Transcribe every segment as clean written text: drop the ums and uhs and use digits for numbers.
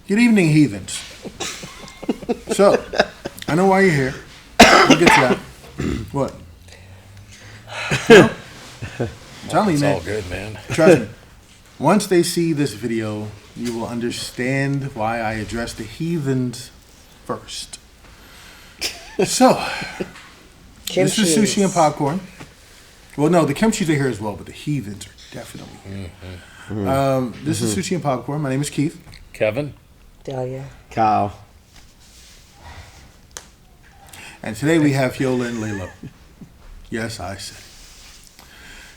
Good evening, heathens. So, I know why you're here. We'll get to that. What? No? I'm telling you, man. It's all good, man. Trust me. Once they see this video, you will understand why I address the heathens first. So, this is sushi and popcorn. Well, no, the kimchi's are here as well, but the heathens are definitely here. This is sushi and popcorn. My name is Keith. Kevin. Dahlia. Kyle. And today we have HYOLYN, Layin Low. Yes, I said it.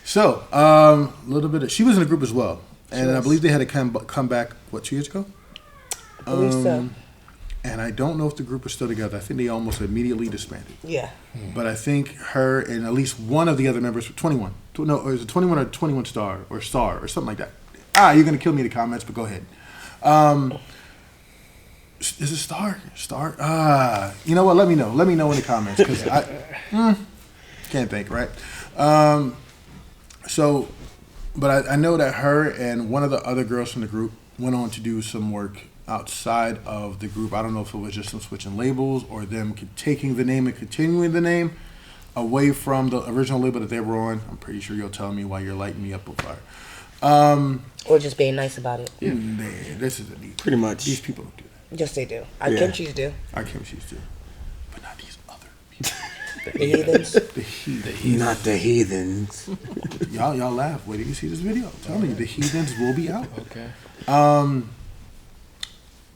So, a little bit of... She was in the group as well. And I believe they had to come back, what, 2 years ago? I believe so. And I don't know if the group is still together. I think they almost immediately disbanded. Yeah. But I think her and at least one of the other members, 21. No, or is it 21 or 21 Star or something like that? You're going to kill me in the comments, but go ahead. Is it Star? You know what? Let me know. Let me know in the comments because I can't think, right? But I know that her and one of the other girls from the group went on to do some work outside of the group. I don't know if it was just them switching labels or them taking the name and continuing the name away from the original label that they were on. I'm pretty sure you'll tell me why you're lighting me up with fire. Or just being nice about it. Yeah, this is pretty much. These people don't do that. Yes, they do. Our kimchis do. Our kimchis do. But not these other people. The heathens. The heathens. Not the heathens. Y'all laugh. Wait till you see this video. I'm telling you, the heathens will be out. Okay.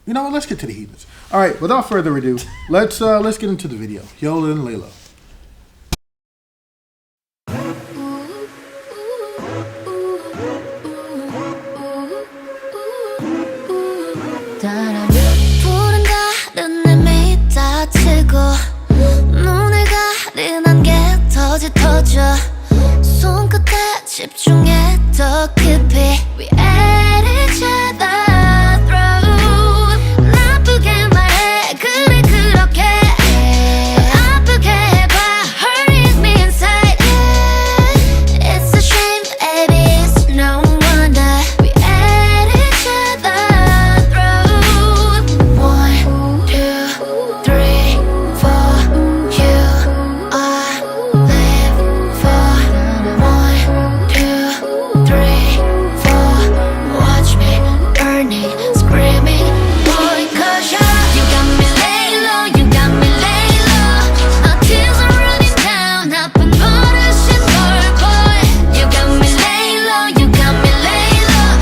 You know what? Let's get to the heathens. All right. Without further ado, let's get into the video. HYOLYN, Layin Low. 손끝에 집중해 더 깊이 We at each other throat 나쁘게 말해 그래 그렇게 아프게 해봐 hurting me inside It's a shame baby it's no wonder We at each other throat 1, 2, 3, 4 You are live for 1, 2, 3, 4 Watch me burning, screaming Boy, cause you got me laying low, you got me laying low My tears are running down, 나쁜 버릇인 걸 boy You got me laying low, you got me laying low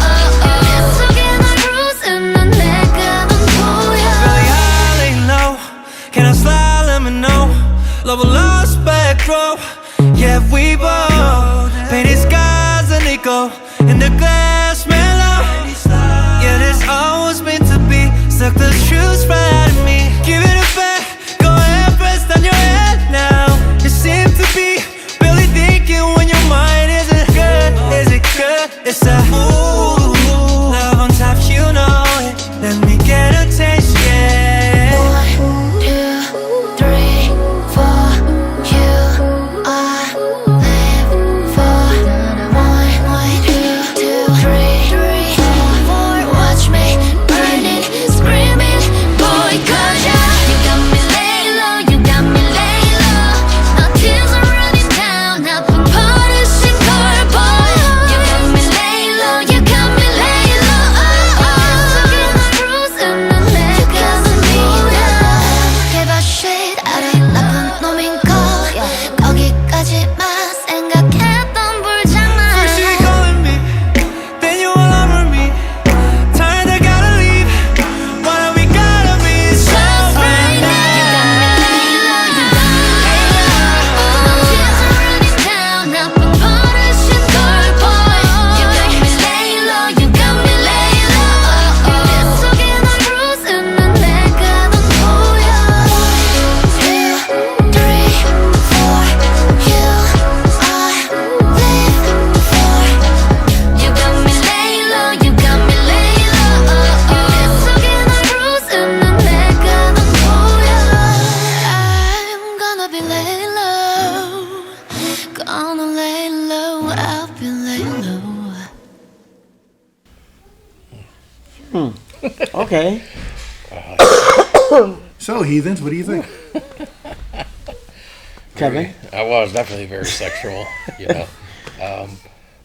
뱃속에 널 부수는 내가 넌 보여 Really I lay low Can I slide, let me know Love will lost back row Yeah, we both Painted skies and echo In the glass mellow Yeah, this always meant to be Suck the truth right out of me Give it a back Go ahead, press down your head now You seem to be Barely thinking when your mind isn't good Is it good? It's a ooh Love on top, you know it Let me get a taste, yeah 1, 2, 3, 4 You are live for 1, 2, 3, 4 Watch me burning, screaming Boy, cause you got me laying low, you got me laying low My tears are running down 나쁜 버릇인 걸 boy You got me laying low, you got me laying low 뱃속에 널 부수는 내가 넌 보여 Give a shit 알아 나쁜 놈인 걸 거기까지만 생각했던 불장난 First you calling me Then you all over me Tired I gotta leave Why do we gotta be so right now You got me laying low, you got me laying low My tears are running down 나쁜 버릇인 걸 boy You got me laying low, you got me laying low 뱃속에 널 부수는 내가 넌 보여 1, 2, 3, 4 You are live for You got me laying low, you got me laying low 뱃속에 널 부수는 내가 넌 보여 I'm gonna be laying low Gonna lay low, I'll be laying low Okay. So, heathens, what do you think? Kevin? I was definitely very sexual, you know.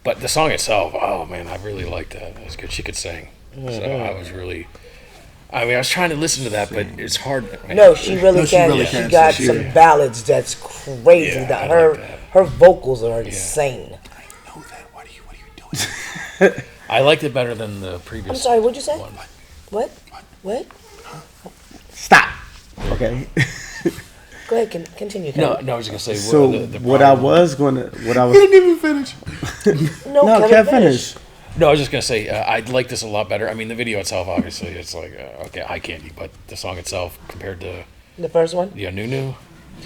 But the song itself, oh man, I really liked that. It was good. She could sing. So I was really, I mean, I was trying to listen to that, but it's hard. Man. No, she really she can. really She can. got She- some ballads that's crazy. Yeah, that I like that. her vocals are insane. I know that. What are you doing? I liked it better than the previous. I'm sorry, what'd you say? one. What? What? Stop. Okay. Go ahead, continue. No, Kevin. I was gonna say. So what I was He didn't even finish. No, No, Kevin, Kev, finish. finish. No, I was just gonna say I like this a lot better. I mean, the video itself, obviously, it's like okay, eye candy, but the song itself compared to The first one? Nunu,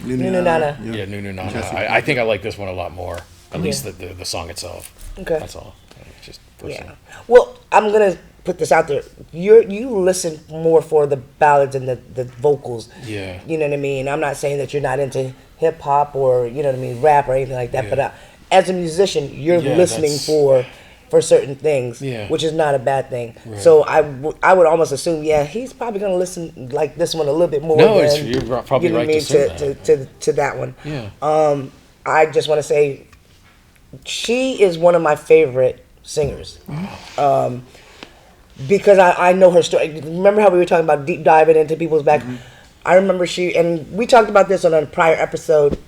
Nunu Nana. yeah, Nunu Nana. Jesse. I think I like this one a lot more. At least the song itself. Okay. That's all. Just personal. Yeah. Well, I'm gonna put this out there. You listen more for the ballads and the vocals. Yeah. You know what I mean? I'm not saying that you're not into hip hop or you know what I mean, rap or anything like that. Yeah. But as a musician, you're Yeah, listening that's- for certain things, Yeah. which is not a bad thing. Right. So I would almost assume, yeah, he's probably gonna listen like this one a little bit more. No, than, you're probably you know right what I to mean, say to that one. Yeah. I just want to say, she is one of my favorite singers. Because I know her story. Remember how we were talking about deep diving into people's back? I remember and we talked about this on a prior episode,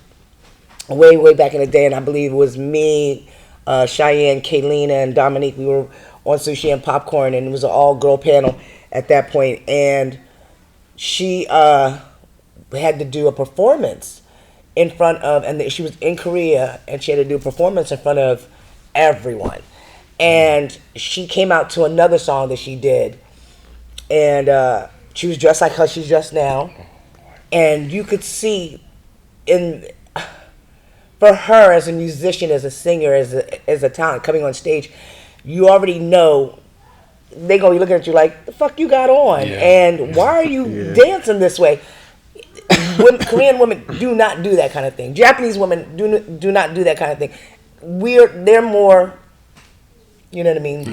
way back in the day, and I believe it was me, Cheyenne, Kaylina, and Dominique. We were on Sushi and Popcorn, and it was an all-girl panel at that point, and she had to do a performance in front of, and she was in Korea, and she had to do a performance in front of everyone. And she came out to another song that she did, and she was dressed like how she's dressed now, and you could see for her as a musician, as a singer, as a talent coming on stage, you already know they gonna be looking at you like, the fuck you got on, Yeah. and why are you dancing this way? Korean women do not do that kind of thing. Japanese women do not do that kind of thing. They're more, you know what I mean,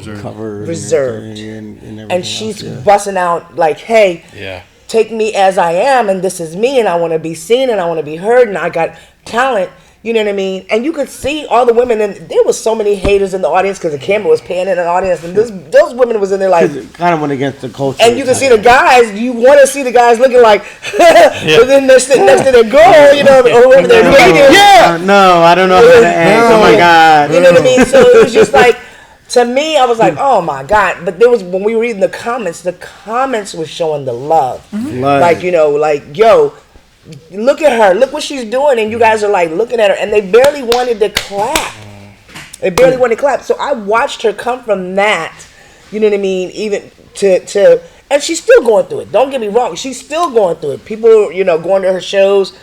reserved. And she's busting out like, hey, Yeah. take me as I am, and this is me, and I want to be seen, and I want to be heard, and I got talent. You know what I mean? And you could see all the women, and there was so many haters in the audience because the camera was panning in the audience, and those women was in there like, It kind of went against the culture. and you can see the guys. You want to see the guys looking like, but then they're sitting next to their girl, you know, or whoever they're dating. No, I don't know how to act. Oh my God. You know what I mean? So it was just like, to me, I was like, oh my God. But there was, when we were reading the comments was showing the love. Like, you know, like, yo, look at her. Look what she's doing. And you guys are like looking at her. And they barely wanted to clap. They barely wanted to clap. So I watched her come from that, you know what I mean, even to and she's still going through it. Don't get me wrong. She's still going through it. People, you know, going to her shows.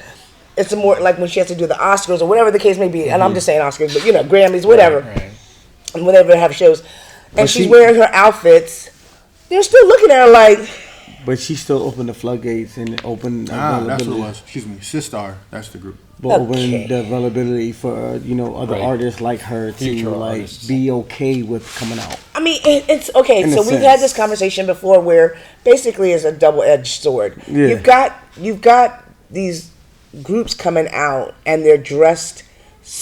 It's more like when she has to do the Oscars or whatever the case may be. And I'm just saying Oscars, but, you know, Grammys, whatever. Right. And whenever they have shows. And But she's she- wearing her outfits. They're still looking at her like, But she still opened the floodgates and opened That's what it availability. was. Excuse me. Sistar. That's the group. But Okay. opened the availability for other Right. artists like her to Future like artists. be okay with coming out. I mean, it's okay. In So a we've sense. had this conversation before, where basically it's a double-edged sword. Yeah. You've got these groups coming out, and they're dressed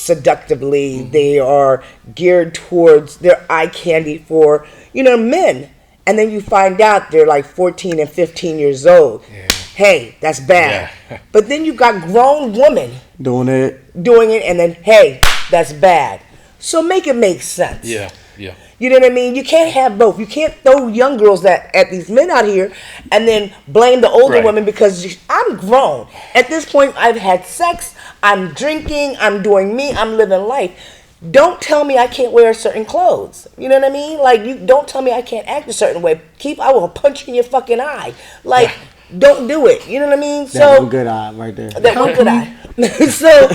seductively. They are geared towards their eye candy for men, and then you find out they're like 14 and 15 years old. Hey, that's bad. Yeah. But then you've got grown women Doing it. doing it, and then hey, that's bad. So make it make sense. Yeah. Yeah. You know what I mean? You can't have both. You can't throw young girls at these men out here and then blame the older Right. women because I'm grown. At this point, I've had sex, I'm drinking, I'm doing me, I'm living life. Don't tell me I can't wear certain clothes. You know what I mean? Like, you don't tell me I can't act a certain way. I will punch you in your fucking eye. Like, don't do it. You know what I mean? That one good eye right there. That one good eye. So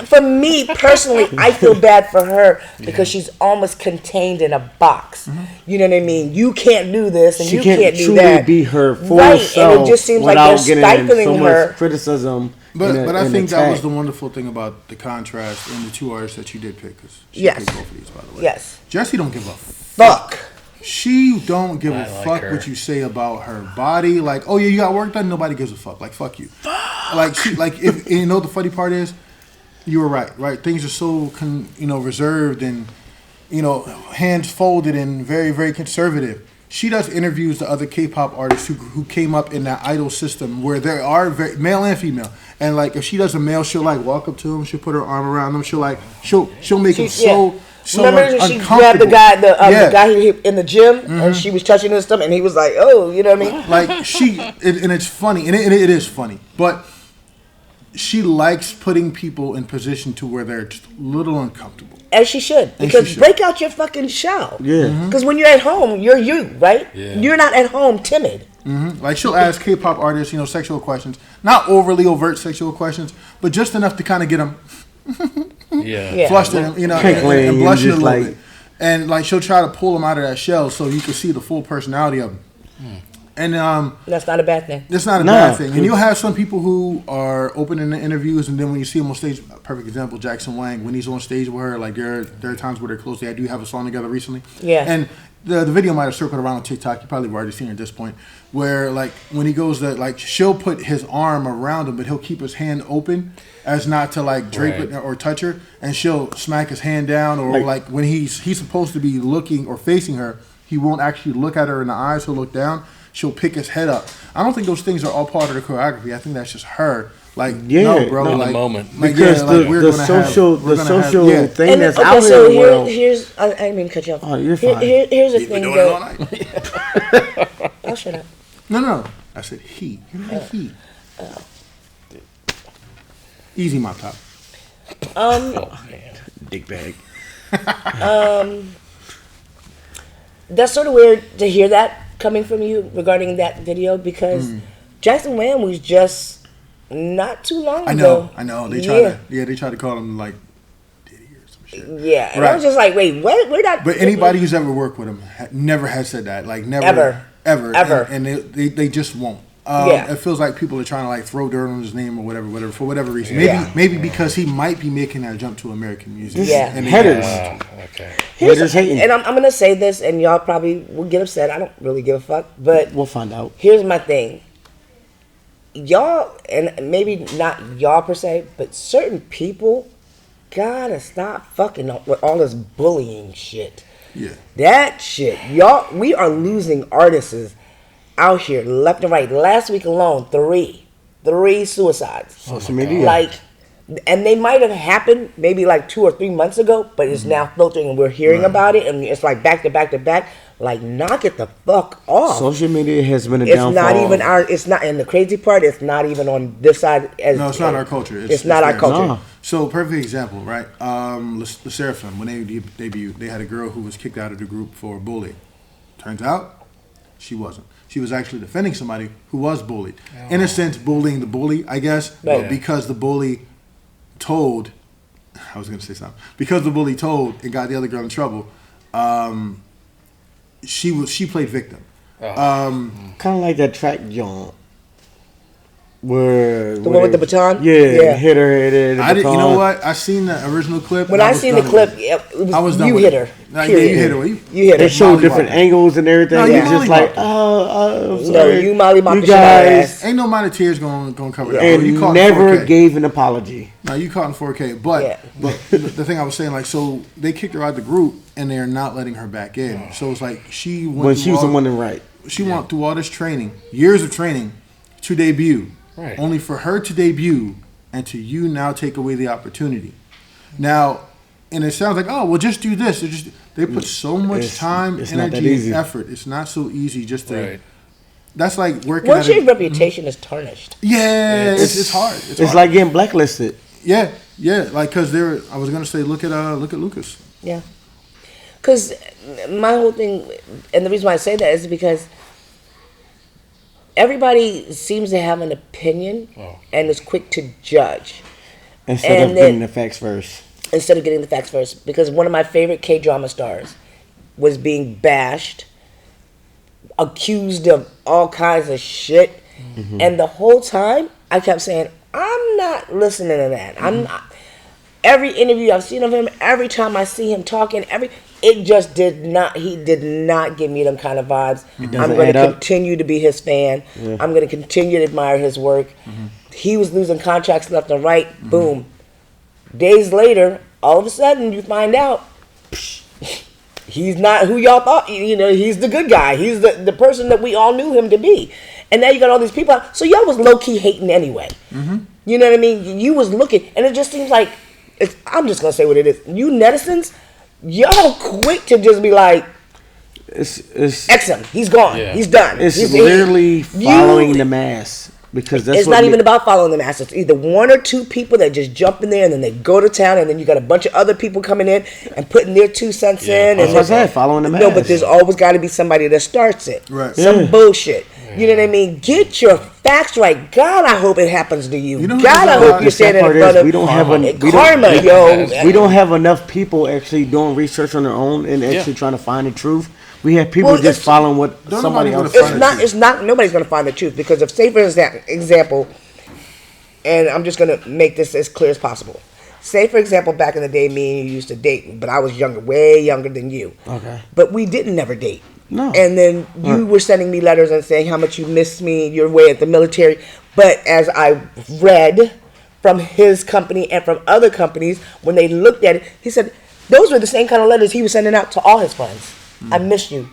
for me personally, I feel bad for her because she's almost contained in a box. You know what I mean? You can't do this and She you can't can't do truly that. be her full Right, self and it just seems like without they're getting stifling so her. much criticism. But I think that attack. was the wonderful thing about the contrast in the two artists that you did pick. Because she Yes. picked both of these, by the way. Yes. Jessie don't give a fuck. Fuck. She don't give a I like fuck her. what you say about her body. Like, oh yeah, you got work done. Nobody gives a fuck. Like, fuck you. Like, if you know what the funny part is, you were right. Right, things are so reserved and hands folded and very very conservative. She does interviews to other K-pop artists who came up in that idol system where there are male and female. And like if she does a male, she'll like walk up to him. She'll put her arm around him. She'll make him so Remember she grabbed the guy, the guy in the gym, and she was touching his stomach, and he was like, "Oh, you know what I mean?" Like and it's funny, and it is funny, but she likes putting people in position to where they're just a little uncomfortable. As she should, because break out your fucking shell. Yeah. Because when you're at home, you're you, right? Yeah. You're not at home timid. Like she'll ask K-pop artists, sexual questions, not overly overt sexual questions, but just enough to kind of get them. Yeah. Flustered, and blushing a little like, bit, and like she'll try to pull them out of that shell so you can see the full personality of them. And that's not a bad thing. It's not a bad thing. And you'll have some people who are open in the interviews, and then when you see them on stage, perfect example, Jackson Wang, when he's on stage with her, like there are times where they're close. They do have a song together recently. Yeah. And the video might have circled around on TikTok. You probably have already seen it at this point, where like when he goes to like she'll put his arm around him, but he'll keep his hand open as not to like drape it or touch her, and she'll smack his hand down, or like when he's supposed to be looking or facing her, he won't actually look at her in the eyes. He'll look down. She'll pick his head up. I don't think those things are all part of the choreography. I think that's just her. Like, no, bro. In like, the moment. Like, because the social thing that's out here in the world. Here's I didn't mean to cut you off. Oh, you're fine. Here's the You've thing, been doing it all night. I'll shut up. No. I said he. You know he. Easy, my top. Oh man. Dick bag. That's sort of weird to hear that coming from you regarding that video, because Jackson Wang was just not too long ago. I know. They tried to call him like Diddy or some shit. Yeah, and I was just like, wait, what? We're not. But anybody who's ever worked with him never has said that. Like never, ever. And they just won't. It feels like people are trying to like throw dirt on his name or whatever for whatever reason. Maybe because he might be making that jump to American music. Yeah. And Headers. Okay. Haters hating. And I'm gonna say this, and y'all probably will get upset. I don't really give a fuck, but We'll find out. here's my thing. Y'all, and maybe not y'all per se, but certain people gotta stop fucking up with all this bullying shit. Yeah. That shit, y'all, we are losing artists out here left and right. Last week alone, three suicides. Social media. Like, and they might have happened maybe like 2 or 3 months ago, but it's now filtering and we're hearing about it, and it's like back to back to back. Like, knock it the fuck off. Social media has been a It's downfall. not even our. It's not. And the crazy part, it's not even on this side. No, it's not our culture. It's not our theirs. culture. No. So, perfect example, right? The Seraphim, when they debuted, they had a girl who was kicked out of the group for bullying. Turns out, she wasn't. She was actually defending somebody who was bullied. Oh. In a sense, bullying the bully, I guess. Right. But because the bully told, I was going to say something. Because the bully told and got the other girl in trouble, she played victim. kind of like that track joint. Where The one with the baton? Yeah. Hit her. I didn't. You know what? I seen the original clip. When I seen the clip, it was, I was done you with hit it. her. Like, yeah, you hit her. You hit They her. show Molly different Wop. angles and everything. No, It's you just Molly like, Wop. I'm No, sorry. you Molly Wop You the shit out of her guys ass. Ain't no amount of tears gonna cover that. and You caught in never 4K. gave an apology. No, you caught in 4K. But the thing I was saying, like, so they kicked her out of the group and they're not letting her back in. So it's like she went When through she was the all- one to right. She went through all this training, years of training, to debut. Right. Only for her to debut and to you now take away the opportunity. Now, and it sounds like, oh, well, just do this. They put so much time, it's not that energy, easy. and effort. It's not so easy just to. Right. That's like working. Once at your a, reputation is tarnished. yeah, it's hard. It's hard. like getting blacklisted. yeah, like because there. I was gonna say, look at Lucas. Yeah. Because my whole thing, and the reason why I say that is because everybody seems to have an opinion and is quick to judge Instead And of then- getting the facts first. instead of getting the facts first. Because one of my favorite K-drama stars was being bashed, accused of all kinds of shit, and the whole time I kept saying, I'm not listening to that. I'm not. Every interview I've seen of him, every time I see him talking, it just did not. He did not give me them kind of vibes. I'm doesn't going add to up. continue to be his fan. Yeah. I'm going to continue to admire his work. He was losing contracts left and right. Boom. Days later, all of a sudden, you find out he's not who y'all thought. You know, he's the good guy. He's the person that we all knew him to be. And now you got all these people out. So y'all was low key hating anyway. You know what I mean? You was looking, and it just seems like I'm just gonna say what it is. You netizens, y'all quick to just be like, It's X him. He's gone. Yeah. He's done. It's He's literally following the mass because that's it's what not even about following the mass. It's either one or two people that just jump in there and then they go to town, and then you got a bunch of other people coming in and putting their 2 cents in. That's And what I said, following the mass. No, but there's always got to be somebody that starts it. Right. Some Yeah. bullshit. You know what I mean? Get your facts right. God, I hope it happens to you. You know who God, I does hope that? you're standing in front of we don't have karma, yo. we don't have enough people actually doing research on their own and actually trying to find the truth. We have people Well, just it's- following what Don't somebody nobody else wanna says. find it. It's not. Nobody's gonna find the truth because if, say for example, and I'm just gonna make this as clear as possible. Say for example, back in the day, me and you used to date, but I was younger, way younger than you. Okay. But we didn't never date. No. And then you were sending me letters and saying how much you missed me, your way at the military. But as I read from his company and from other companies, when they looked at it, he said those were the same kind of letters he was sending out to all his friends. I miss you.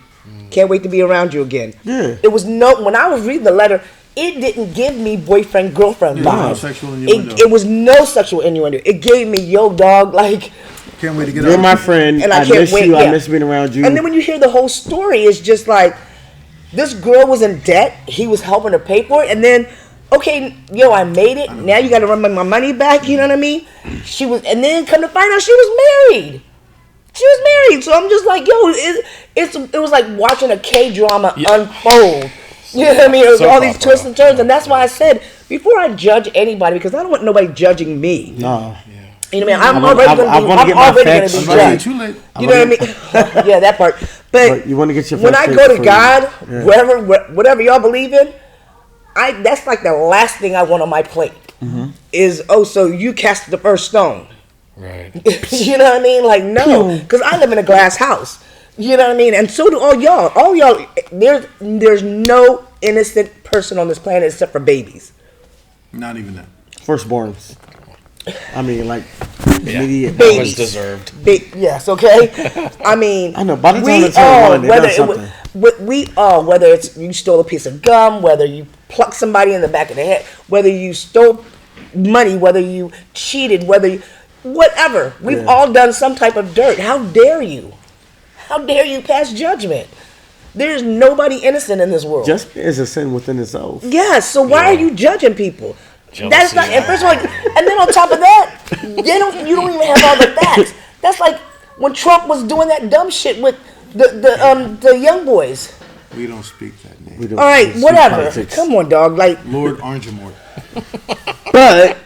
Can't wait to be around you again. Yeah. It was when I was reading the letter, it didn't give me boyfriend girlfriend Yeah, no vibes. sexual innuendo. It was no sexual innuendo. It gave me yo dog like. Can't wait to get You're out. my friend. And I I can't miss wait, you. I yeah. miss being around you. And then when you hear the whole story, it's just like this girl was in debt. He was helping her pay for it, and then okay, yo, I made it. Now you got to run my money back. You know what I mean? She was, and then come to find out she was married. She was married. So I'm just like, yo, it was like watching a K-drama unfold. You know what I mean? It was Soap all these opera. twists and turns, and that's why I said before I judge anybody, because I don't want nobody judging me. no. You know what I mean? I wanna I'm get my already going facts to be straight. judged. Too late. You know what I mean? Yeah, that part. But you want to get your when I facts go straight to before God, you- whatever y'all believe in, that's like the last thing I want on my plate. Is so you cast the first stone. Right. You know what I mean? Like no, because I live in a glass house. You know what I mean? And so do all y'all. All y'all. There's no innocent person on this planet except for babies. Not even that. Firstborns. I mean, like, immediate. That was Babies. deserved. Yes, okay. I mean, I know, by the time we they turn all, one, they whether done whether it's you stole a piece of gum, whether you plucked somebody in the back of the head, whether you stole money, whether you cheated, whatever. We've all done some type of dirt. How dare you? How dare you pass judgment? There's nobody innocent in this world. Just is a sin within itself. Yes, so why are you judging people? Jealousy. That's not. And first of all, and then on top of that, you don't even have all the facts. That's like when Trump was doing that dumb shit with the young boys. We don't speak that name. We don't All right, speak whatever. politics. Come on, dog. Like Lord Orangemort. But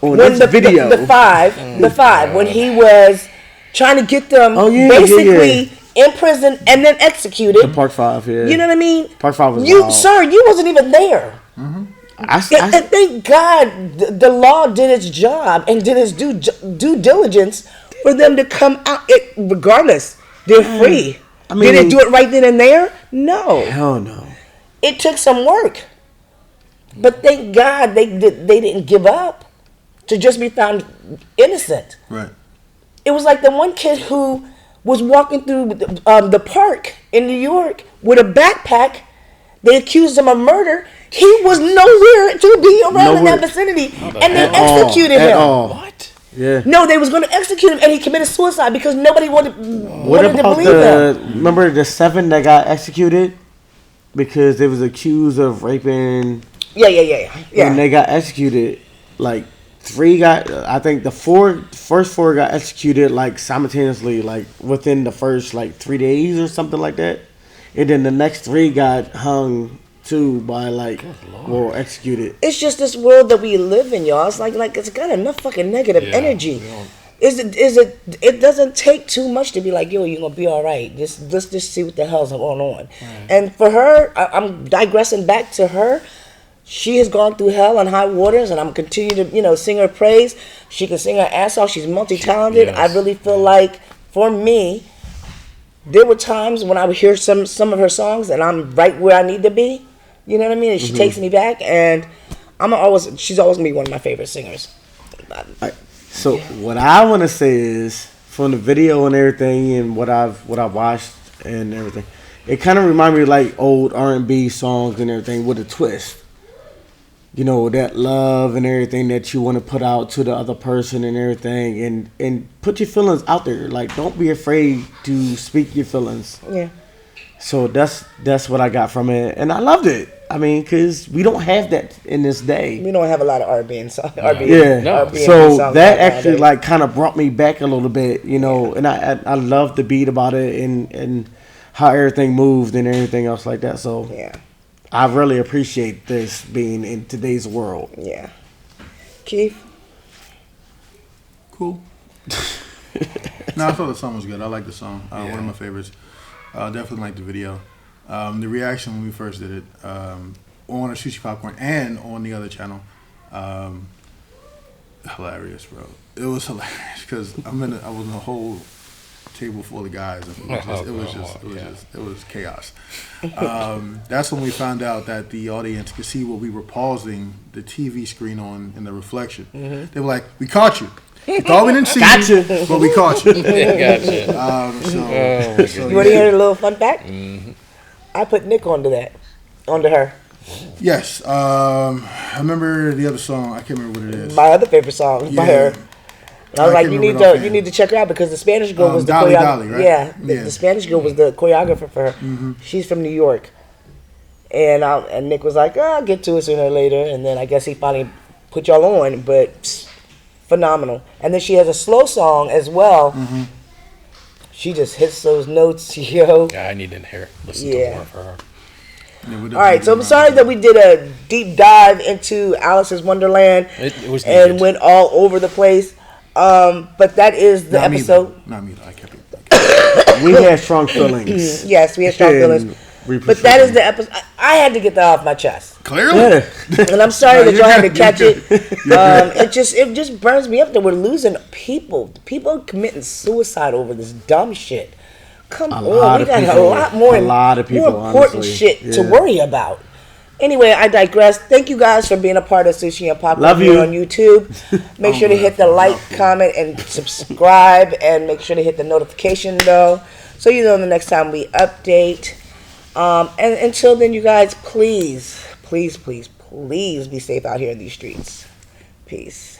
on when this video, the five, when he was trying to get them basically in prison and then executed. Part 5, yeah. You know what I mean? Part 5 was you, wild. sir. You wasn't even there. I And thank God the law did its job and did its due diligence for them to come out. Regardless, they're free. I mean, did it do it right then and there? No. hell no. It took some work. But thank God they didn't give up to just be found innocent. Right. It was like the one kid who was walking through the park in New York with a backpack. They accused him of murder. He was nowhere to be around in that vicinity, and they executed him. What? Yeah. No, they was going to execute him, and he committed suicide because nobody wanted What to about believe him. remember the 7 that got executed because they was accused of raping Yeah. and they got executed? Like 3 got, I think the first 4 got executed like simultaneously, like within the first like 3 days or something like that, and then the next 3 got hung too by executed. It's just this world that we live in, y'all. It's like it's got enough fucking negative energy. It doesn't take too much to be like, yo, you're gonna be all right. Let's just see what the hell's going on. Right. And for her, I'm digressing back to her. She has gone through hell and high waters, and I'm continue to sing her praise. She can sing her ass off. She's multi-talented. Yes. I really feel like for me, there were times when I would hear some of her songs and I'm right where I need to be. You know what I mean? And she takes me back, and she's always gonna be one of my favorite singers. So what I want to say is, from the video and everything, and what I've watched and everything, it kind of reminds me of like old R&B songs and everything with a twist. You know, that love and everything that you want to put out to the other person and everything, and put your feelings out there. Like, don't be afraid to speak your feelings. Yeah. So that's what I got from it, and I loved it. I mean, because we don't have that in this day. We don't have a lot of R&B and songs. Yeah. No. So that actually like kind of brought me back a little bit, you know, and I love the beat about it and how everything moved and everything else like that. So Yeah. I really appreciate this being in today's world. Yeah. Keith? Cool. No, I thought the song was good. I like the song. One of my favorites. Definitely like the video. The reaction when we first did it on a Sushi Popcorn and on the other channel, hilarious, bro. It was hilarious because I was in a whole table full of guys. And it was chaos. That's when we found out that the audience could see what we were pausing the TV screen on in the reflection. They were like, "We caught you." We thought we didn't see you, but we caught you. Gotcha. You want to hear a little fun fact? I put Nick onto her. Yes. I remember the other song. I can't remember what it is. My other favorite song by her. And I was like, you need to check her out because the Spanish girl was the Dolly, choreographer. right? Yeah, the Spanish girl was the choreographer for her. She's from New York. And Nick was like, I'll get to it sooner or later. And then I guess he finally put y'all on, but phenomenal. And then she has a slow song as well. She just hits those notes, yo. Yeah, I need to listen to more of her. Yeah, All right, so I'm sorry that we did a deep dive into Alice's Wonderland It was and needed. went all over the place. But that is the episode. Not me though. I kept it. We had strong feelings. Yes, we had strong feelings. But that is the episode. I had to get that off my chest. Clearly. Yeah. And I'm sorry that y'all had to catch you're it. It just burns me up that we're losing people. People are committing suicide over this dumb shit. Come on, we got a lot of people, more important honestly. shit to worry about. Anyway, I digress. Thank you guys for being a part of Sushi and Popcorn Love here you. on YouTube. Make sure to hit the like, comment, and subscribe, and make sure to hit the notification bell so you know the next time we update. And until then, you guys, please be safe out here in these streets. Peace.